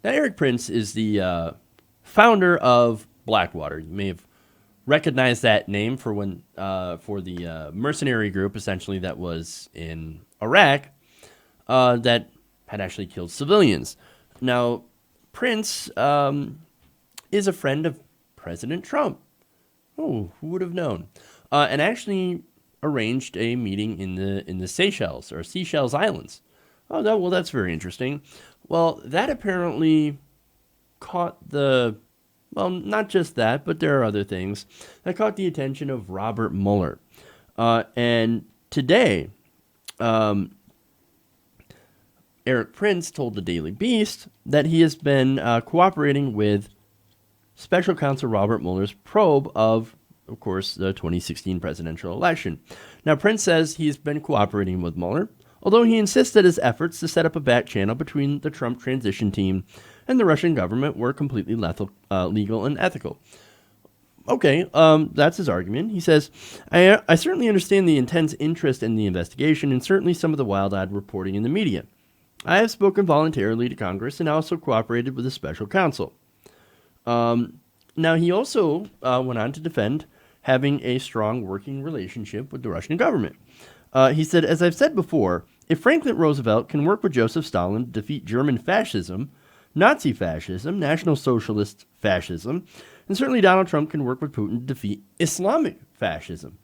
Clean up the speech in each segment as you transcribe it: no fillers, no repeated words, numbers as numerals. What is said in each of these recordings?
Now, Erik Prince is the founder of Blackwater. You may have recognized that name for the mercenary group, essentially, that was in Iraq that had actually killed civilians. Now, Prince is a friend of President Trump. Oh, who would have known? And actually arranged a meeting in the Seychelles Islands. Oh, well, that's very interesting. Well, that apparently caught the well, not just that, but there are other things that caught the attention of Robert Mueller. And today, um, Erik Prince told the Daily Beast that he has been cooperating with Special Counsel Robert Mueller's probe of course, the 2016 presidential election. Now, Prince says he's been cooperating with Mueller, although he insists that his efforts to set up a back channel between the Trump transition team and the Russian government were completely legal and ethical. Okay, that's his argument. He says, I certainly understand the intense interest in the investigation and certainly some of the wild-eyed reporting in the media. I have spoken voluntarily to Congress and also cooperated with the special counsel. Now, he also went on to defend having a strong working relationship with the Russian government. He said, as I've said before, if Franklin Roosevelt can work with Joseph Stalin to defeat German fascism, Nazi fascism, National Socialist fascism, and certainly Donald Trump can work with Putin to defeat Islamic fascism.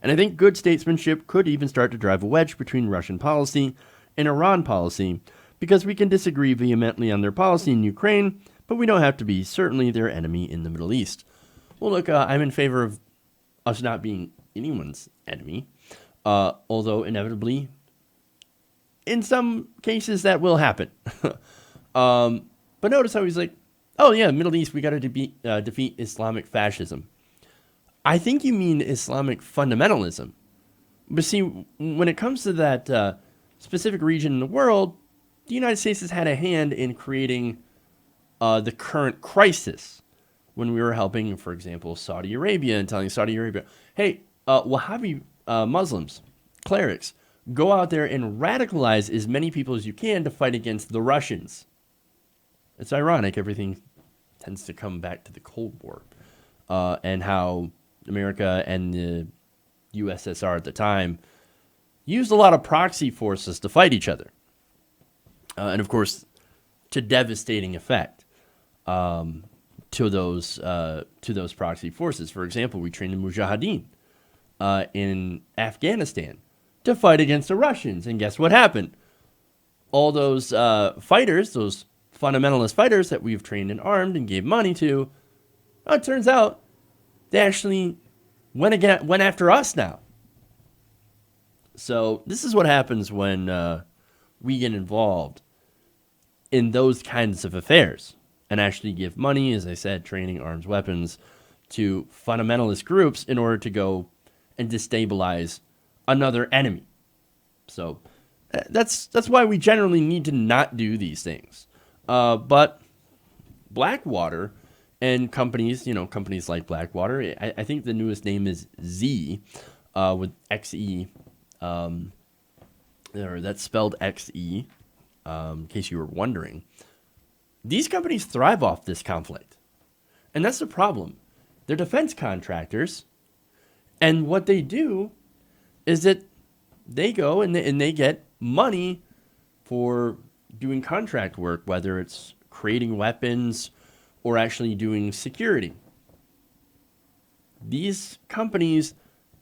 And I think good statesmanship could even start to drive a wedge between Russian policy and Iran policy, because we can disagree vehemently on their policy in Ukraine, but we don't have to be certainly their enemy in the Middle East. Well, look, I'm in favor of us not being anyone's enemy, although inevitably, in some cases, that will happen. But notice how he's like, oh yeah, Middle East, we got to defeat Islamic fascism. I think you mean Islamic fundamentalism. But see, when it comes to that specific region in the world, the United States has had a hand in creating the current crisis when we were helping, for example, Saudi Arabia and telling Saudi Arabia, hey, Wahhabi Muslims, clerics, go out there and radicalize as many people as you can to fight against the Russians. It's ironic, everything tends to come back to the Cold War and how America and the USSR at the time used a lot of proxy forces to fight each other. And of course, to devastating effect to those proxy forces. For example, we trained the Mujahideen in Afghanistan to fight against the Russians. And guess what happened? All those fighters, those fundamentalist fighters that we've trained and armed and gave money to, it turns out they actually went after us now. So this is what happens when we get involved in those kinds of affairs and actually give money, as I said, training, arms, weapons, to fundamentalist groups in order to go and destabilize another enemy. So that's why we generally need to not do these things. But Blackwater and companies like Blackwater, I think the newest name is Z with XE, or that's spelled XE, in case you were wondering. These companies thrive off this conflict. And that's the problem. They're defense contractors. And what they do is that they go and they get money for doing contract work, whether it's creating weapons or actually doing security. These companies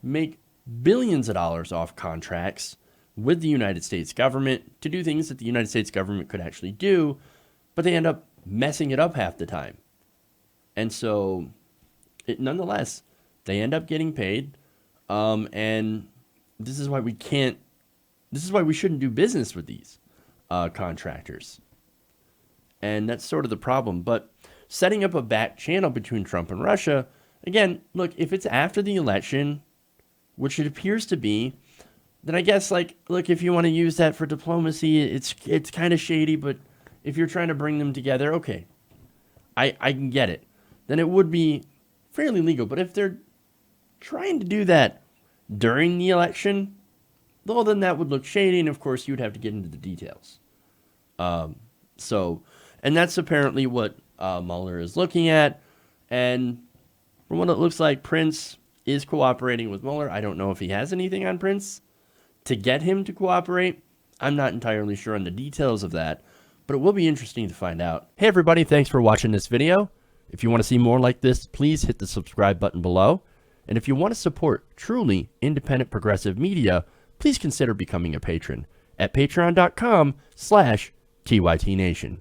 make billions of dollars off contracts with the United States government to do things that the United States government could actually do, but they end up messing it up half the time. And so, nonetheless, they end up getting paid, and this is why we shouldn't do business with these contractors. And that's sort of the problem. But setting up a back channel between Trump and Russia, again, look, if it's after the election, which it appears to be, then I guess, look, if you want to use that for diplomacy, it's kind of shady, but if you're trying to bring them together, okay, I can get it. Then it would be fairly legal. But if they're trying to do that during the election, well, then that would look shady, and of course, you'd have to get into the details. So And that's apparently what Mueller is looking at. And from what it looks like, Prince is cooperating with Mueller. I don't know if he has anything on Prince to get him to cooperate. I'm not entirely sure on the details of that, but it will be interesting to find out. Hey everybody, thanks for watching this video. If you want to see more like this, please hit the subscribe button below. And if you want to support truly independent progressive media, please consider becoming a patron at patreon.com/TYTNation.